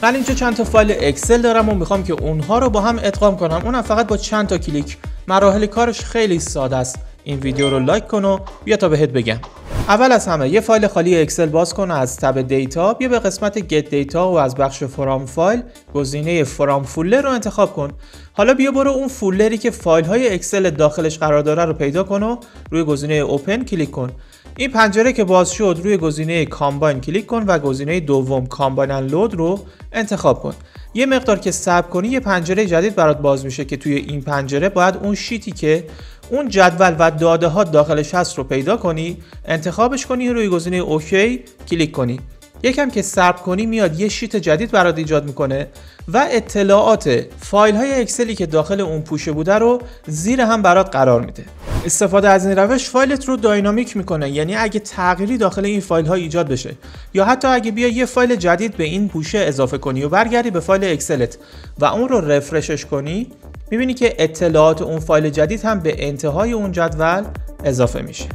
من اینجا چند تا فایل اکسل دارم و میخوام که اونها رو با هم ادغام کنم، اونم فقط با چند تا کلیک. مراحل کارش خیلی ساده است. این ویدیو رو لایک کن و بیا تا بهت بگم. اول از همه یه فایل خالی اکسل باز کن و از تب دیتا بیا به قسمت گت دیتا و از بخش فرام فایل گزینه فرام فولدر رو انتخاب کن. حالا بیا برو اون فولدری که فایل های اکسل داخلش قرار داره رو پیدا کن و روی گزینه اوپن کلیک کن. این پنجره که باز شد روی گزینه کامباین کلیک کن و گزینه دوم کامباین اند لود رو انتخاب کن. یه مقدار که صبر کنی یه پنجره جدید برات باز میشه که توی این پنجره باید اون شیتی که اون جدول و داده ها داخلش هست رو پیدا کنی، انتخابش کنی، روی گزینه اوکی کلیک کنی. یکم که صبر کنی میاد یه شیت جدید برات ایجاد میکنه و اطلاعات فایل های اکسلی که داخل اون پوشه بوده رو زیر هم برات قرار میده. استفاده از این روش فایلت رو داینامیک میکنه، یعنی اگه تغییری داخل این فایل ها ایجاد بشه یا حتی اگه بیا یه فایل جدید به این پوشه اضافه کنی و برگردی به فایل اکسلت و اون رو رفرشش کنی، میبینی که اطلاعات اون فایل جدید هم به انتهای اون جدول اضافه میشه.